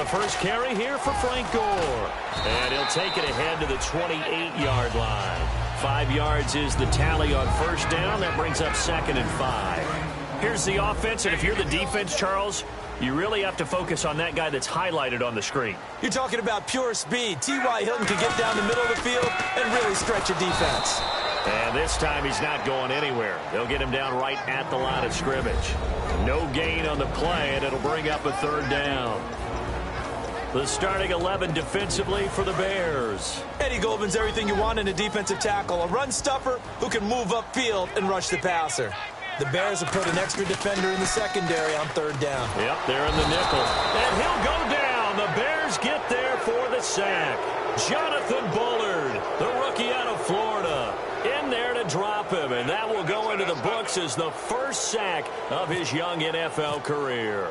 the first carry here for Frank Gore. And he'll take it ahead to the 28-yard line. 5 yards is the tally on first down. That brings up 2nd and 5. Here's the offense, and if you're the defense, Charles, you really have to focus on that guy that's highlighted on the screen. You're talking about pure speed. T.Y. Hilton can get down the middle of the field and really stretch a defense. And this time he's not going anywhere. They'll get him down right at the line of scrimmage. No gain on the play, and it'll bring up a 3rd down. The starting 11 defensively for the Bears. Eddie Goldman's everything you want in a defensive tackle. A run stuffer who can move upfield and rush the passer. The Bears have put an extra defender in the secondary on 3rd down. Yep, they're in the nickel. And he'll go down. The Bears get there for the sack. Jonathan Bullard, the rookie out of Florida, in there to drop him. And that will go into the books as the first sack of his young NFL career.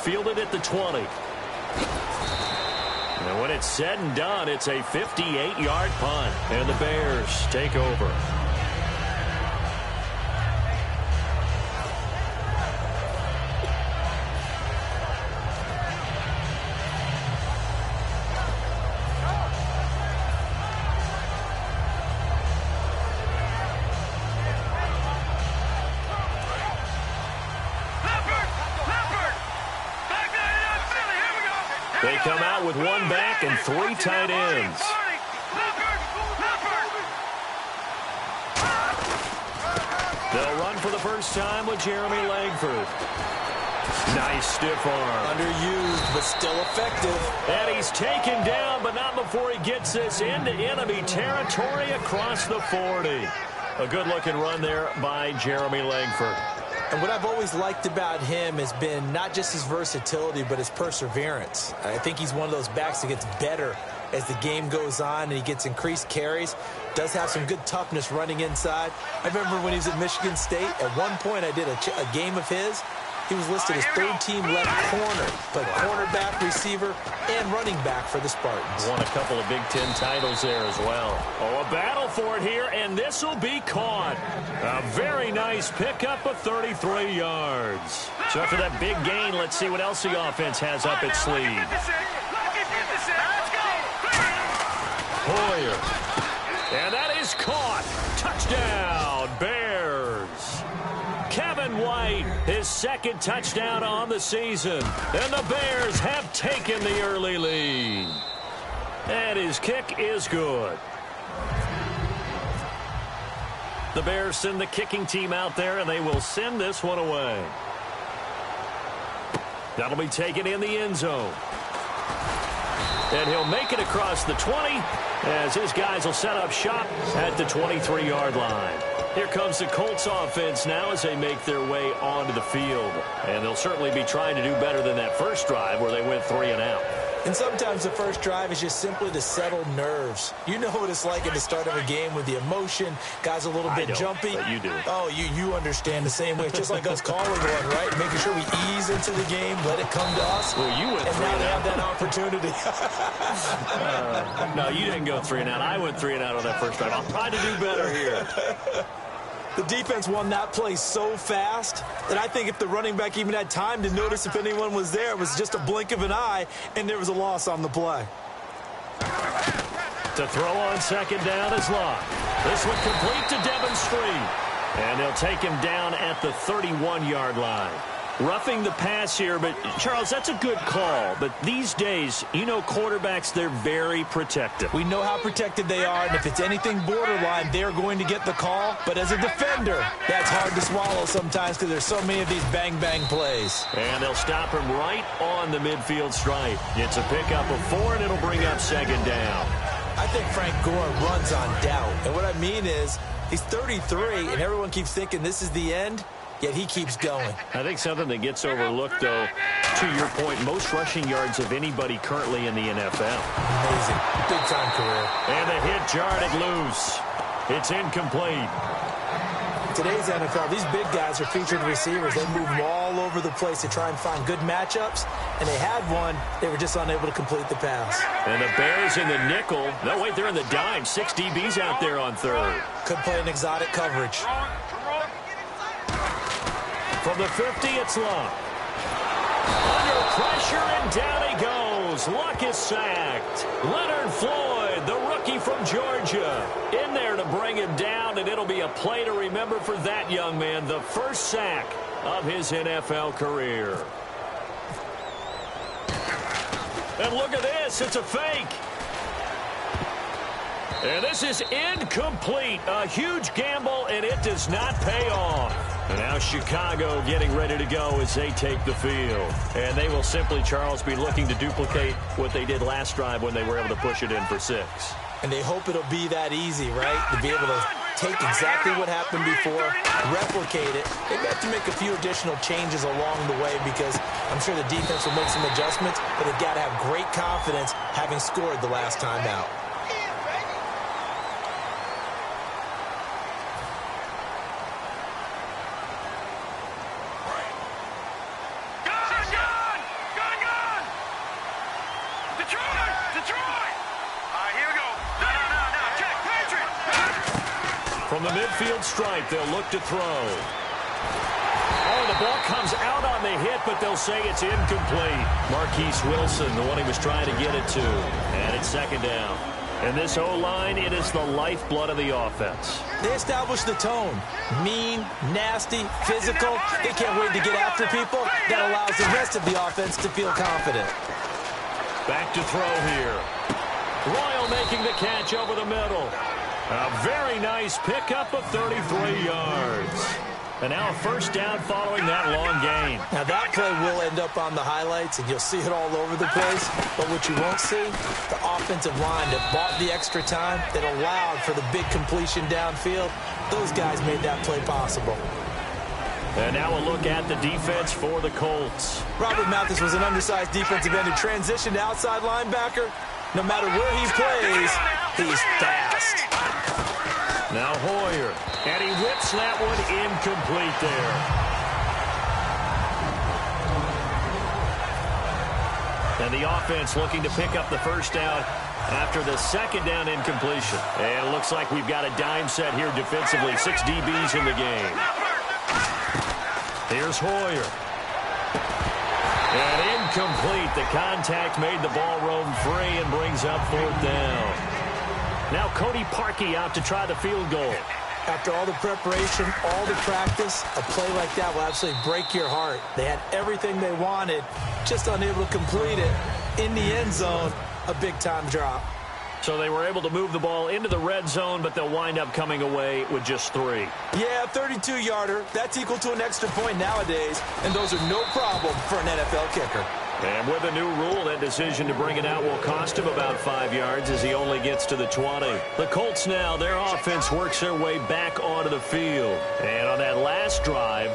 Fielded at the 20. And when it's said and done, it's a 58-yard punt. And the Bears take over. They come out with 1 back and 3 tight ends. They'll run for the first time with Jeremy Langford. Nice stiff arm. Underused, but still effective. And he's taken down, but not before he gets this into enemy territory across the 40. A good-looking run there by Jeremy Langford. And what I've always liked about him has been not just his versatility, but his perseverance. I think he's one of those backs that gets better as the game goes on and he gets increased carries. Does have some good toughness running inside. I remember when he was at Michigan State, at one point I did a game of his. He was listed as 3rd-team left corner, but cornerback, receiver, and running back for the Spartans. Won a couple of Big Ten titles there as well. Oh, a battle for it here, and this will be caught. A very nice pickup of 33 yards. So after that big gain, let's see what else the offense has up its sleeve. Hoyer. And that is caught. Touchdown, Bears. Kevin White, his 2nd touchdown on the season. And the Bears have taken the early lead. And his kick is good. The Bears send the kicking team out there, and they will send this one away. That'll be taken in the end zone. And he'll make it across the 20 as his guys will set up shop at the 23-yard line. Here comes the Colts offense now as they make their way onto the field. And they'll certainly be trying to do better than that first drive where they went 3 and out. And sometimes the first drive is just simply to settle nerves. You know what it's like at the start of a game with the emotion. Guys a little bit jumpy. But you do. Oh, you understand the same way. It's just like us calling one, right? Making sure we ease into the game, let it come to us. Well, you went 3 and now and they out. have that opportunity. No, you didn't go 3 and out. I went 3 and out on that first drive. I'll try to do better here. The defense won that play so fast that I think if the running back even had time to notice if anyone was there, it was just a blink of an eye, and there was a loss on the play. To throw on 2nd down is Locke. This one complete to Devin Street. And they'll take him down at the 31-yard line. Roughing the pass here, but, Charles, that's a good call. But these days, you know quarterbacks, they're very protective. We know how protected they are, and if it's anything borderline, they're going to get the call. But as a defender, that's hard to swallow sometimes because there's so many of these bang-bang plays. And they'll stop him right on the midfield stripe. It's a pickup of 4, and it'll bring up 2nd down. I think Frank Gore runs on doubt. And what I mean is, he's 33, and everyone keeps thinking this is the end. Yet he keeps going. I think something that gets overlooked, though, to your point, most rushing yards of anybody currently in the NFL. Amazing. Big-time career. And the hit jarred it loose. It's incomplete. Today's NFL, these big guys are featured receivers. They move them all over the place to try and find good matchups. And they had one. They were just unable to complete the pass. And the Bears in the nickel. No, wait, they're in the dime. 6 DBs out there on 3rd. Could play an exotic coverage. From the 50, it's Luck. Under pressure, and down he goes. Luck is sacked. Leonard Floyd, the rookie from Georgia, in there to bring him down, and it'll be a play to remember for that young man. The first sack of his NFL career. And look at this. It's a fake. And this is incomplete. A huge gamble, and it does not pay off. And now Chicago getting ready to go as they take the field. And they will simply, Charles, be looking to duplicate what they did last drive when they were able to push it in for 6. And they hope it'll be that easy, right? To be able to take exactly what happened before, replicate it. They have to make a few additional changes along the way because I'm sure the defense will make some adjustments, but they've got to have great confidence having scored the last time out. From the midfield stripe, they'll look to throw. Oh, the ball comes out on the hit, but they'll say it's incomplete. Marquise Wilson, the one he was trying to get it to. And it's second down. And this O-line, it is the lifeblood of the offense. They establish the tone. Mean, nasty, physical. They can't wait to get after people. That allows the rest of the offense to feel confident. Back to throw here. Royal making the catch over the middle. A very nice pickup of 33 yards. And now a first down following that long gain. Now that play will end up on the highlights, and you'll see it all over the place. But what you won't see, the offensive line that bought the extra time, that allowed for the big completion downfield, those guys made that play possible. And now a look at the defense for the Colts. Robert Mathis was an undersized defensive end who transitioned to outside linebacker. No matter where he plays, he's fast. Now Hoyer, and he whips that one incomplete there. And the offense looking to pick up the first down after the second down incompletion. And it looks like we've got a dime set here defensively. 6 DBs in the game. Here's Hoyer. And incomplete. The contact made the ball roam free and brings up 4th down. Now Cody Parkey out to try the field goal. After all the preparation, all the practice, a play like that will absolutely break your heart. They had everything they wanted, just unable to complete it. In the end zone, a big-time drop. So they were able to move the ball into the red zone, but they'll wind up coming away with just 3. Yeah, 32-yarder. That's equal to an extra point nowadays, and those are no problem for an NFL kicker. And with a new rule, that decision to bring it out will cost him about 5 yards as he only gets to the 20. The Colts now, their offense works their way back onto the field. And on that last drive,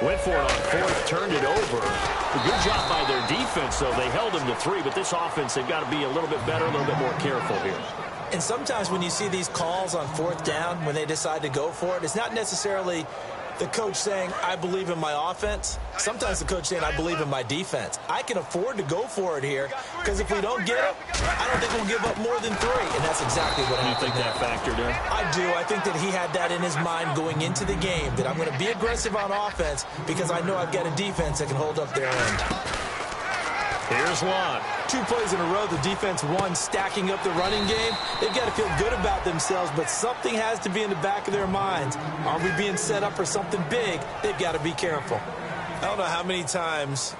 went for it on 4th, turned it over. A good job by their defense, though. They held them to 3, but this offense, they've got to be a little bit better, a little bit more careful here. And sometimes when you see these calls on 4th down, when they decide to go for it, it's not necessarily the coach saying, I believe in my offense. Sometimes the coach saying, I believe in my defense. I can afford to go for it here because if we don't get it, I don't think we'll give up more than 3. And that's exactly what happened. You think that factored in? I do. I think that he had that in his mind going into the game, that I'm going to be aggressive on offense because I know I've got a defense that can hold up their end. Here's Watt. 2 plays in a row, the defense won, stacking up the running game. They've got to feel good about themselves, but something has to be in the back of their minds. Are we being set up for something big? They've got to be careful. I don't know how many times,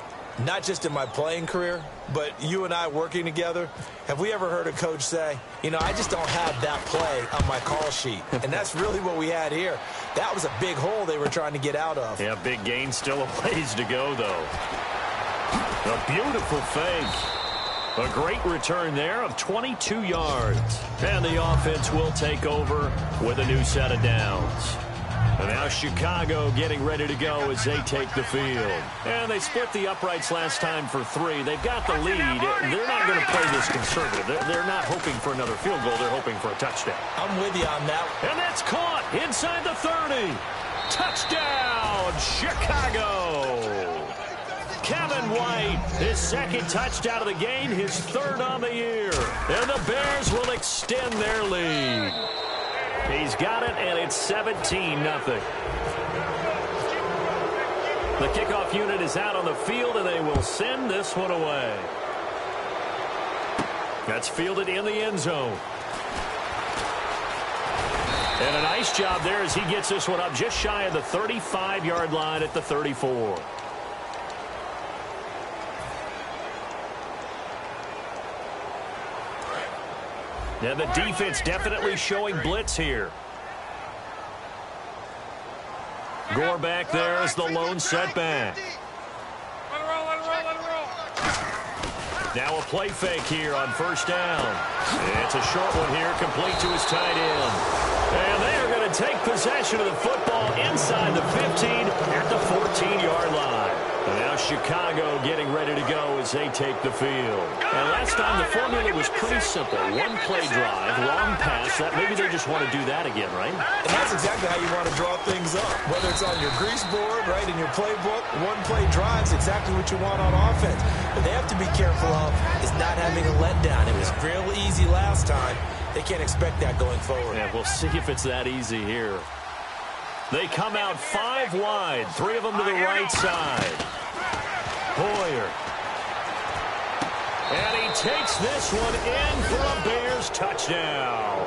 not just in my playing career, but you and I working together, have we ever heard a coach say, you know, I just don't have that play on my call sheet. And that's really what we had here. That was a big hole they were trying to get out of. Yeah, big gain, still a ways to go, though. A beautiful fake. A great return there of 22 yards. And the offense will take over with a new set of downs. And now Chicago getting ready to go as they take the field. And they split the uprights last time for 3. They've got the lead. They're not going to play this conservative. They're not hoping for another field goal. They're hoping for a touchdown. I'm with you on that. And that's caught inside the 30. Touchdown, Chicago. Kevin White, his 2nd touchdown of the game, his 3rd on the year. And the Bears will extend their lead. He's got it, and it's 17-0. The kickoff unit is out on the field, and they will send this one away. That's fielded in the end zone. And a nice job there as he gets this one up just shy of the 35-yard line at the 34. And the defense definitely showing blitz here. Gore back there as the lone setback. Now a play fake here on first down. It's a short one here, complete to his tight end. And they are going to take possession of the football inside the 15 at the 14-yard line. And now Chicago getting ready to go as they take the field. And last time the formula was pretty simple. One play drive, long pass. That maybe they just want to do that again, right? And that's exactly how you want to draw things up. Whether it's on your grease board, right, in your playbook, one play drive is exactly what you want on offense. But they have to be careful of is not having a letdown. It was real easy last time. They can't expect that going forward. Yeah, we'll see if it's that easy here. They come out 5 wide, 3 of them to the right side. Hoyer. And he takes this one in for a Bears touchdown.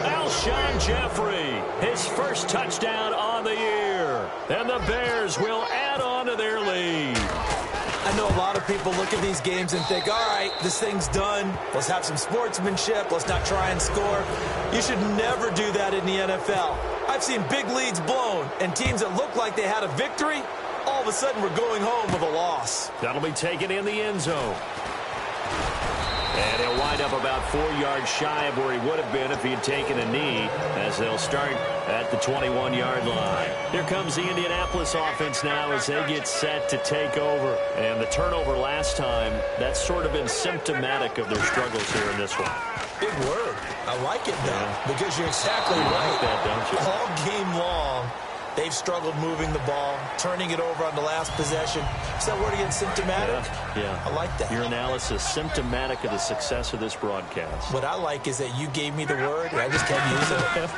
Alshon Jeffrey, his first touchdown on the year. And the Bears will add on to their lead. I know a lot of people look at these games and think, all right, this thing's done. Let's have some sportsmanship. Let's not try and score. You should never do that in the NFL. I've seen big leads blown, and teams that look like they had a victory, all of a sudden we're going home with a loss. That'll be taken in the end zone. And he'll wind up about 4 yards shy of where he would have been if he had taken a knee, as they'll start at the 21-yard line. Here comes the Indianapolis offense now as they get set to take over. And the turnover last time, that's sort of been symptomatic of their struggles here in this one. Big word. I like it, though, because you're exactly right. Like that, don't you? All game long, they've struggled moving the ball, turning it over on the last possession. Is that word again, symptomatic? Yeah. I like that. Your analysis, symptomatic of the success of this broadcast. What I like is that you gave me the word, and I just kept using it.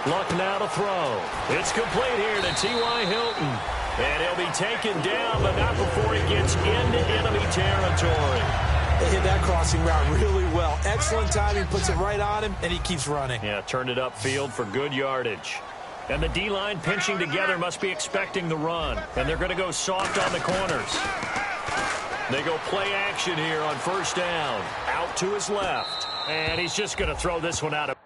Luck now to throw. It's complete here to T.Y. Hilton. And he'll be taken down, but not before he gets into enemy territory. They hit that crossing route really well. Excellent timing, puts it right on him, and he keeps running. Yeah, turned it upfield for good yardage. And the D-line pinching together must be expecting the run. And they're going to go soft on the corners. They go play action here on first down. Out to his left. And he's just going to throw this one out of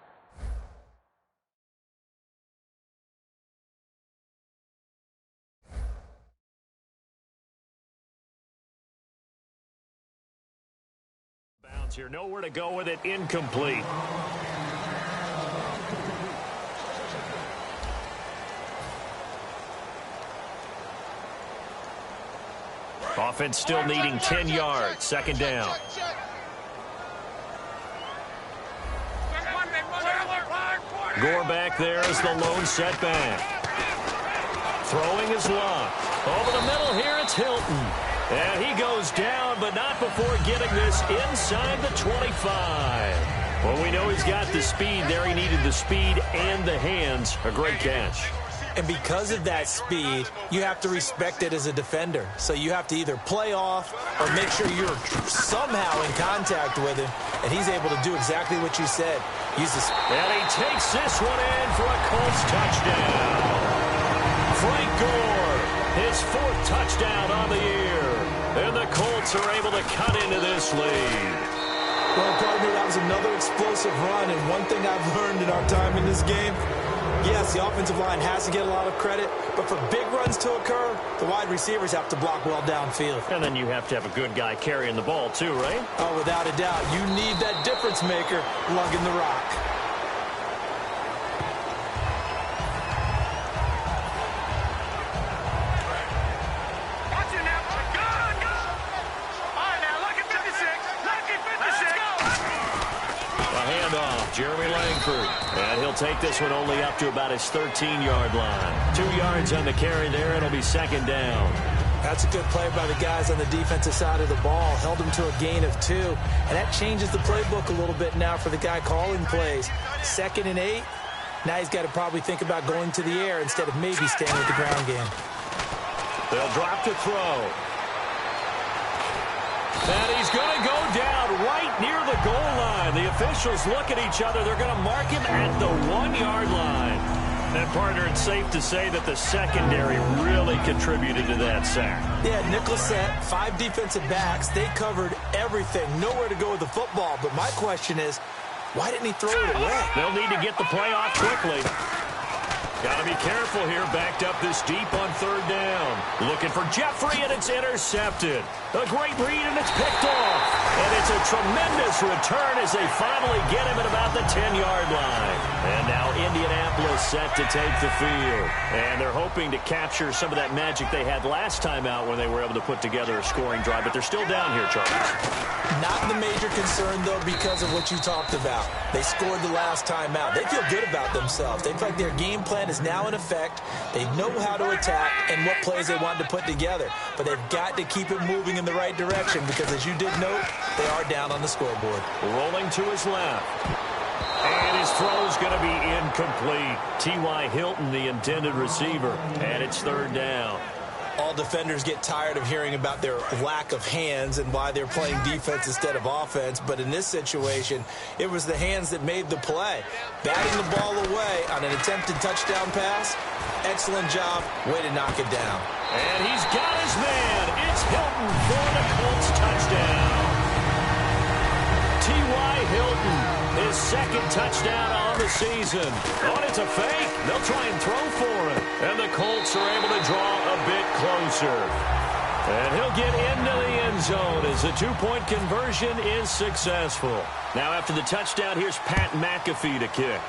bounds here. Nowhere to go with it. Incomplete. Offense still needing 10 yards. Second down. Gore back there is the lone setback. Throwing his luck. Over the middle here, it's Hilton. And he goes down, but not before getting this inside the 25. Well, we know he's got the speed there. He needed the speed and the hands. A great catch. And because of that speed, you have to respect it as a defender. So you have to either play off or make sure you're somehow in contact with him. And he's able to do exactly what you said. Use this. And he takes this one in for a Colts touchdown. Frank Gore, his 4th touchdown on the year. And the Colts are able to cut into this lead. Well, partner, that was another explosive run. And one thing I've learned in our time in this game, yes, the offensive line has to get a lot of credit, but for big runs to occur, the wide receivers have to block well downfield. And then you have to have a good guy carrying the ball too, right? Oh, without a doubt. You need that difference maker lugging the rock. Jeremy Langford. And he'll take this one only up to about his 13-yard line. 2 yards on the carry there. It'll be second down. That's a good play by the guys on the defensive side of the ball. Held him to a gain of 2. And that changes the playbook a little bit now for the guy calling plays. 2nd and 8. Now he's got to probably think about going to the air instead of maybe staying with the ground game. They'll drop to throw. And he's going to go down right near the goal line. The officials look at each other. They're going to mark him at the 1-yard line. And, partner, it's safe to say that the secondary really contributed to that sack. Yeah, nickel set, 5 defensive backs. They covered everything. Nowhere to go with the football. But my question is, why didn't he throw it away? They'll need to get the play off quickly. Got to be careful here, backed up this deep on 3rd down. Looking for Jeffrey, and it's intercepted. A great read, and it's picked off. And it's a tremendous return as they finally get him at about the 10-yard line. And now Indianapolis set to take the field. And they're hoping to capture some of that magic they had last time out when they were able to put together a scoring drive. But they're still down here, Charles. Not the major concern, though, because of what you talked about. They scored the last time out. They feel good about themselves. They feel like their game plan is now in effect. They know how to attack and what plays they want to put together. But they've got to keep it moving in the right direction because, as you did note, they are down on the scoreboard. Rolling to his left. And his throw's going to be incomplete. T.Y. Hilton, the intended receiver. And it's 3rd down. All defenders get tired of hearing about their lack of hands and why they're playing defense instead of offense. But in this situation, it was the hands that made the play. Batting the ball away on an attempted touchdown pass. Excellent job. Way to knock it down. And he's got his man. It's Hilton for the Colts touchdown. T.Y. Hilton, his 2nd touchdown on the season. Oh, it's a fake. They'll try and throw for him. And the Colts are able to draw a bit closer. And he'll get into the end zone as the 2-point conversion is successful. Now after the touchdown, here's Pat McAfee to kick.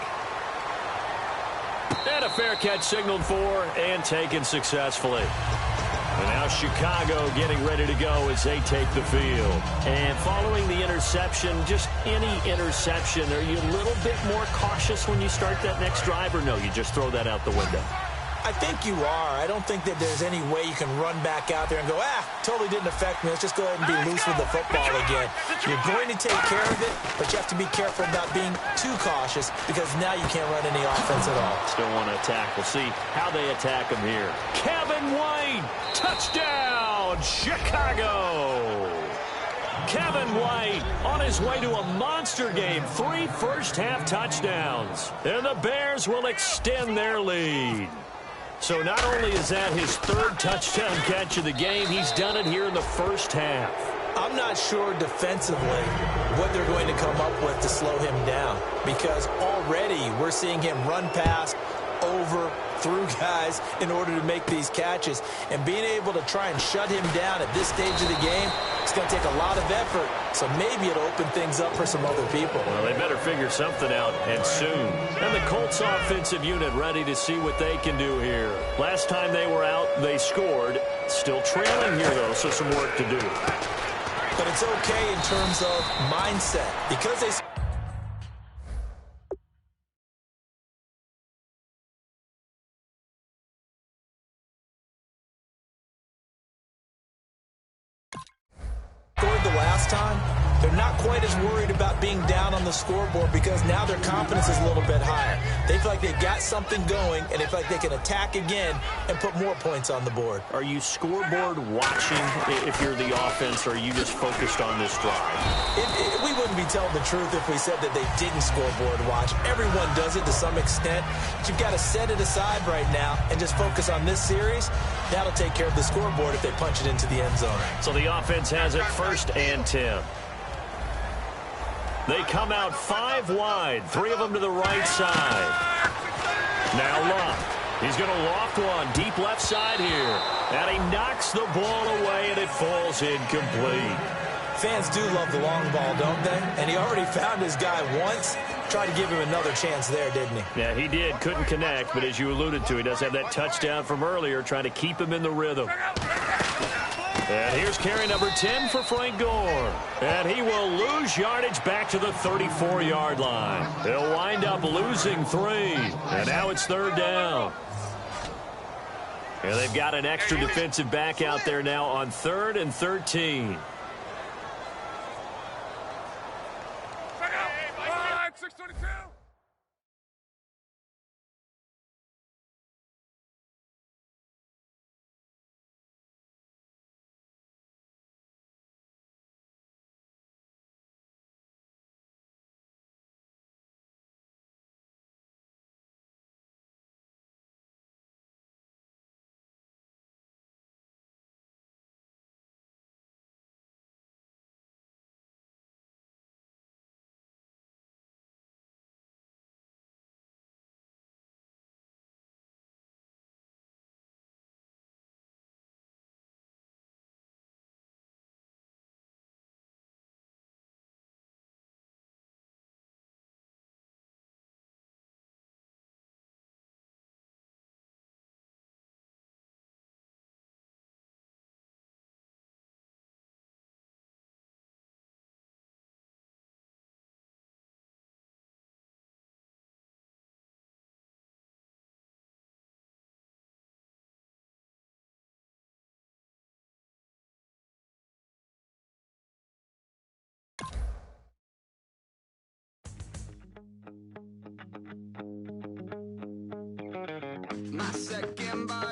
And a fair catch signaled for and taken successfully. And now Chicago getting ready to go as they take the field. And following the interception, just any interception, are you a little bit more cautious when you start that next drive, or no, you just throw that out the window? I think you are. I don't think that there's any way you can run back out there and go, totally didn't affect me. Let's just go ahead and be loose with the football again. You're going to take care of it, but you have to be careful about being too cautious because now you can't run any offense at all. Still want to attack. We'll see how they attack him here. Kevin White, touchdown, Chicago. Kevin White on his way to a monster game. 3 first-half touchdowns. And the Bears will extend their lead. So not only is that his 3rd touchdown catch of the game, he's done it here in the first half. I'm not sure defensively what they're going to come up with to slow him down because already we're seeing him run past, over, through guys in order to make these catches. And being able to try and shut him down at this stage of the game, it's going to take a lot of effort. So maybe it'll open things up for some other people. Well, they better figure something out, and soon. And the Colts offensive unit ready to see what they can do here. Last time they were out, they scored. Still trailing here, though, so some work to do. But it's okay in terms of mindset because they scored the last time. They're not quite as worried about being down on the scoreboard because now their confidence is a little bit higher. They feel like they've got something going, and they feel like they can attack again and put more points on the board. Are you scoreboard watching if you're the offense, or are you just focused on this drive? We wouldn't be telling the truth if we said that they didn't scoreboard watch. Everyone does it to some extent. But you've got to set it aside right now and just focus on this series. That'll take care of the scoreboard if they punch it into the end zone. So the offense has it 1st and 10. They come out 5 wide, 3 of them to the right side. Now Luck. He's going to loft one deep left side here. And he knocks the ball away, and it falls incomplete. Fans do love the long ball, don't they? And he already found his guy once. Tried to give him another chance there, didn't he? Yeah, he did. Couldn't connect, but as you alluded to, he does have that touchdown from earlier, trying to keep him in the rhythm. And here's carry number 10 for Frank Gore. And he will lose yardage back to the 34-yard line. They'll wind up losing 3. And now it's 3rd down. And they've got an extra defensive back out there now on 3rd and 13. My second body.